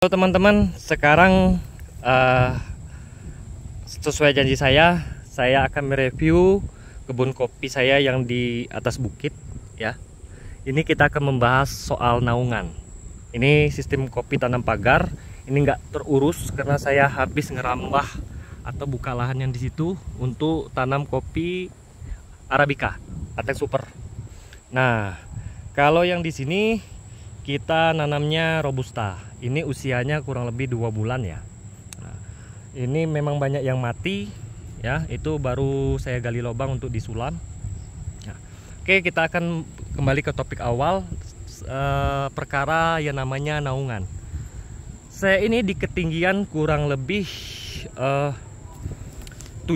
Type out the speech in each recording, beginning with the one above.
Halo teman-teman, sekarang sesuai janji saya akan mereview kebun kopi saya yang di atas bukit ya. Ini kita akan membahas soal naungan. Ini sistem kopi tanam pagar. Ini nggak terurus karena saya habis ngerambah atau buka lahan yang di situ untuk tanam kopi Arabica atau super. Nah, kalau yang di sini kita nanamnya Robusta. Ini usianya kurang lebih 2 bulan ya. Nah, ini memang banyak yang mati ya. Itu baru saya gali lubang untuk disulam. Nah, oke, kita akan kembali ke topik awal, perkara yang namanya naungan. Saya ini di ketinggian kurang lebih 700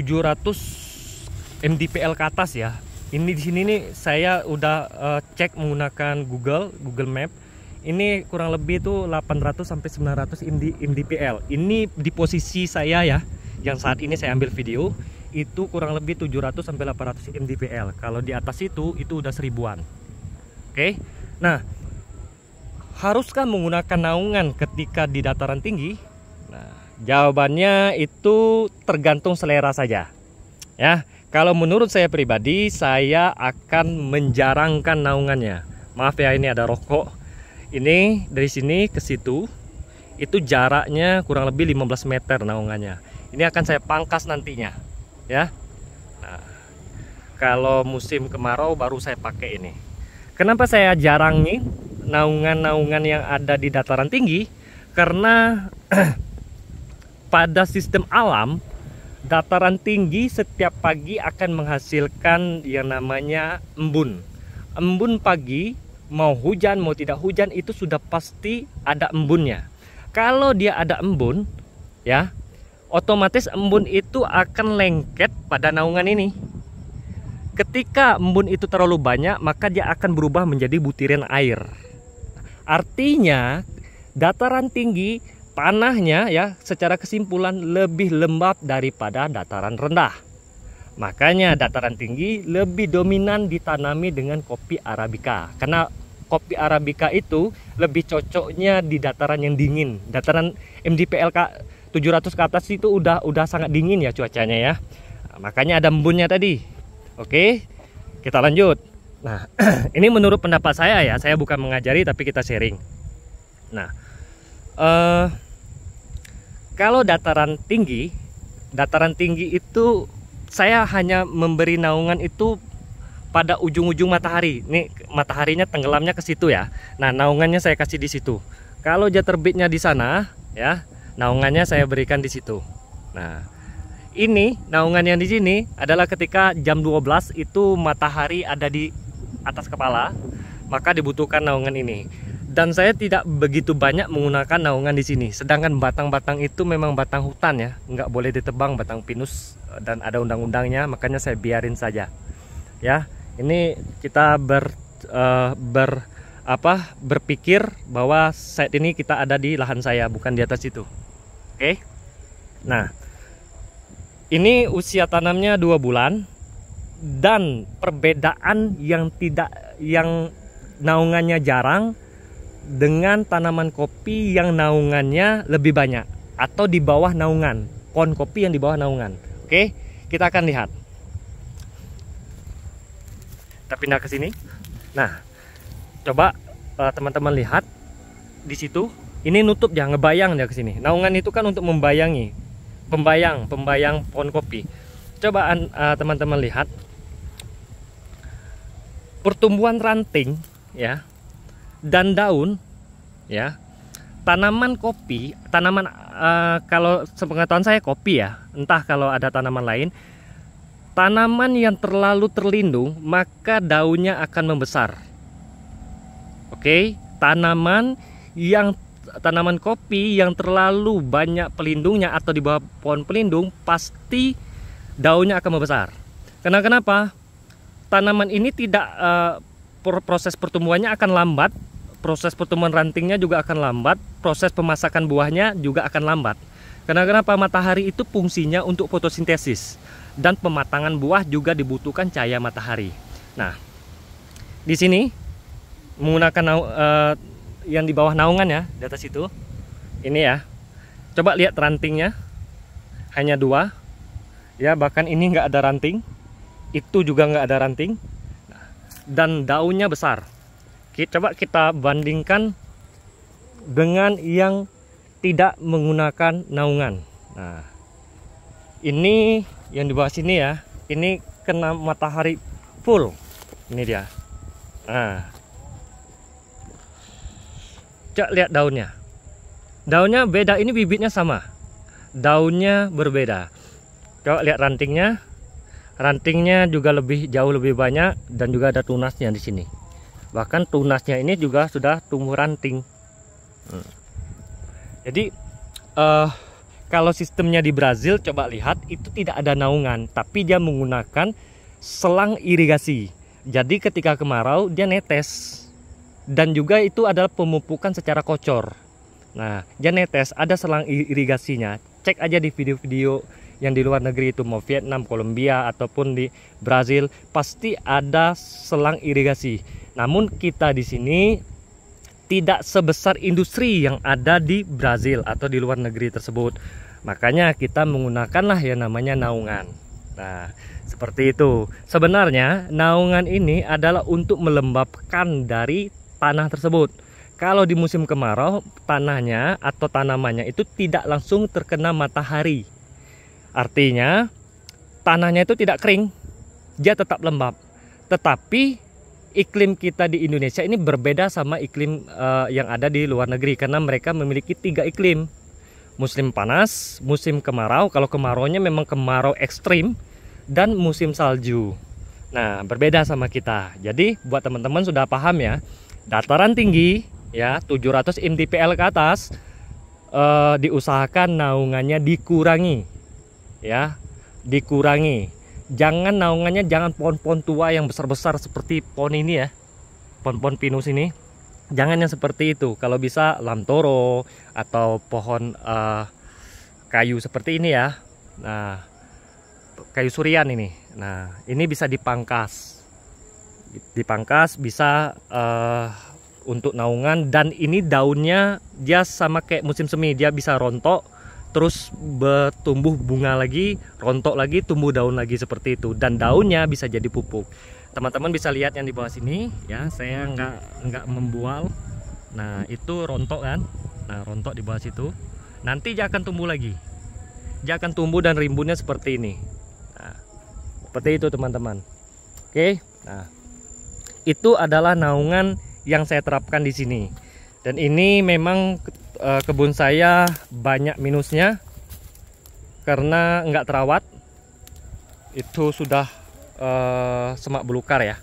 mdpl ke atas ya. Ini di sini nih saya udah cek menggunakan Google Map. Ini kurang lebih itu 800 sampai 900 mdpl. Ini di posisi saya ya, yang saat ini saya ambil video, itu kurang lebih 700 sampai 800 mdpl. Kalau di atas itu udah 1000-an. Oke. Nah, haruskah menggunakan naungan ketika di dataran tinggi? Nah, jawabannya itu tergantung selera saja. Ya, kalau menurut saya pribadi, saya akan menjarangkan naungannya. Maaf ya, ini ada rokok. Ini dari sini ke situ itu jaraknya kurang lebih 15 meter naungannya. Ini akan saya pangkas nantinya ya. Nah, kalau musim kemarau baru saya pakai ini. Kenapa saya jarangin naungan-naungan yang ada di dataran tinggi? Karena pada sistem alam, dataran tinggi setiap pagi akan menghasilkan yang namanya embun. Embun pagi, mau hujan mau tidak hujan itu sudah pasti ada embunnya. Kalau dia ada embun ya, otomatis embun itu akan lengket pada naungan ini. Ketika embun itu terlalu banyak, maka dia akan berubah menjadi butiran air. Artinya dataran tinggi tanahnya ya, secara kesimpulan lebih lembab daripada dataran rendah. Makanya dataran tinggi lebih dominan ditanami dengan kopi Arabica. Karena kopi Arabica itu lebih cocoknya di dataran yang dingin. Dataran mdpl 700 ke atas itu udah sangat dingin ya cuacanya ya. Nah, makanya ada embunnya tadi. Oke, kita lanjut. Nah, ini menurut pendapat saya ya. Saya bukan mengajari tapi kita sharing. Nah, kalau dataran tinggi itu saya hanya memberi naungan itu pada ujung-ujung matahari. Nih mataharinya tenggelamnya ke situ ya. Nah, naungannya saya kasih di situ. Kalau dia terbitnya di sana ya, naungannya saya berikan di situ. Nah, ini naungan yang di sini adalah ketika jam 12 itu matahari ada di atas kepala, maka dibutuhkan naungan ini. Dan saya tidak begitu banyak menggunakan naungan di sini. Sedangkan batang-batang itu memang batang hutan ya, nggak boleh ditebang, batang pinus dan ada undang-undangnya, makanya saya biarin saja. Ya, ini kita berpikir bahwa saat ini kita ada di lahan saya, bukan di atas itu. Oke. Nah, ini usia tanamnya 2 bulan dan perbedaan yang naungannya jarang dengan tanaman kopi yang naungannya lebih banyak atau di bawah naungan, pohon kopi yang di bawah naungan. Oke, kita akan lihat. Kita pindah ke sini. Nah, coba teman-teman lihat di situ. Ini nutup ya, ngebayang dia ke sini. Naungan itu kan untuk membayangi, pembayang pohon kopi. Coba teman-teman lihat pertumbuhan ranting ya dan daun ya. Tanaman kopi, kalau sepengetahuan saya kopi ya, entah kalau ada tanaman lain, tanaman yang terlalu terlindung maka daunnya akan membesar. Oke, tanaman kopi yang terlalu banyak pelindungnya atau di bawah pohon pelindung pasti daunnya akan membesar. Kenapa? Tanaman ini tidak proses pertumbuhannya akan lambat, proses pertumbuhan rantingnya juga akan lambat, proses pemasakan buahnya juga akan lambat. Kenapa? Matahari itu fungsinya untuk fotosintesis dan pematangan buah juga dibutuhkan cahaya matahari. Nah, di sini menggunakan yang di bawah naungan ya, di atas itu Ini ya, coba lihat rantingnya, hanya 2 ya, bahkan ini nggak ada ranting, itu juga nggak ada ranting, dan daunnya besar. Coba kita bandingkan dengan yang tidak menggunakan naungan. Nah, ini yang di bawah sini ya, ini kena matahari full, ini dia. Nah, coba lihat daunnya. Daunnya beda, ini bibitnya sama, daunnya berbeda. Coba lihat rantingnya. Rantingnya juga jauh lebih banyak, dan juga ada tunasnya di sini. Bahkan tunasnya ini juga sudah tumbuh ranting. Jadi kalau sistemnya di Brazil, coba lihat, itu tidak ada naungan, tapi dia menggunakan selang irigasi. Jadi ketika kemarau dia netes, dan juga itu adalah pemupukan secara kocor. Nah, dia netes, ada selang irigasinya. Cek aja di video-video yang di luar negeri itu, mau Vietnam, Kolombia, ataupun di Brazil, pasti ada selang irigasi. Namun kita di sini tidak sebesar industri yang ada di Brazil atau di luar negeri tersebut. Makanya kita menggunakanlah yang namanya naungan. Nah, seperti itu. Sebenarnya naungan ini adalah untuk melembabkan dari tanah tersebut. Kalau di musim kemarau, tanahnya atau tanamannya itu tidak langsung terkena matahari. Artinya tanahnya itu tidak kering, dia tetap lembab. Tetapi iklim kita di Indonesia ini berbeda sama iklim yang ada di luar negeri, karena mereka memiliki 3 iklim. Musim panas, musim kemarau, kalau kemaraunya memang kemarau ekstrim, dan musim salju. Nah, berbeda sama kita. Jadi buat teman-teman sudah paham ya, dataran tinggi ya 700 mdpl ke atas, diusahakan naungannya dikurangi. Ya, dikurangi. Jangan naungannya, jangan pohon-pohon tua yang besar-besar seperti pohon ini ya, pohon-pohon pinus ini. Jangan yang seperti itu. Kalau bisa lamtoro atau pohon kayu seperti ini ya. Nah, kayu surian ini. Nah, ini bisa dipangkas. Dipangkas bisa untuk naungan, dan ini daunnya dia sama kayak musim semi, dia bisa rontok, terus bertumbuh bunga lagi, rontok lagi, tumbuh daun lagi seperti itu, dan daunnya bisa jadi pupuk. Teman-teman bisa lihat yang di bawah sini ya, saya nggak membual. Nah, itu rontok kan, nah rontok di bawah situ, nanti dia akan tumbuh lagi, dia akan tumbuh dan rimbunnya seperti ini. Nah, seperti itu teman-teman. Oke, nah itu adalah naungan yang saya terapkan di sini, dan ini memang kebun saya banyak minusnya karena nggak terawat. Itu sudah semak belukar ya.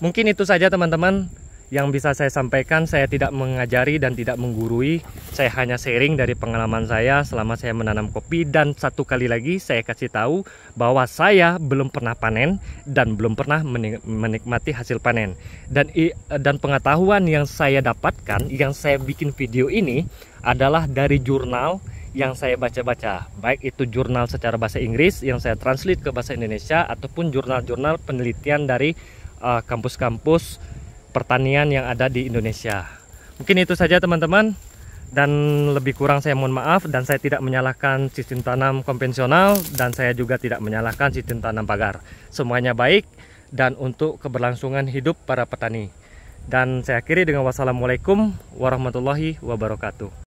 Mungkin itu saja teman-teman yang bisa saya sampaikan. Saya tidak mengajari dan tidak menggurui, saya hanya sharing dari pengalaman saya selama saya menanam kopi. Dan satu kali lagi saya kasih tahu bahwa saya belum pernah panen dan belum pernah menikmati hasil panen. Dan pengetahuan yang saya dapatkan, yang saya bikin video ini adalah dari jurnal yang saya baca-baca, baik itu jurnal secara bahasa Inggris yang saya translate ke bahasa Indonesia, ataupun jurnal-jurnal penelitian dari kampus-kampus pertanian yang ada di Indonesia. Mungkin itu saja teman-teman, dan lebih kurang saya mohon maaf. Dan saya tidak menyalahkan sistem tanam konvensional, dan saya juga tidak menyalahkan sistem tanam pagar. Semuanya baik dan untuk keberlangsungan hidup para petani. Dan saya akhiri dengan wassalamualaikum warahmatullahi wabarakatuh.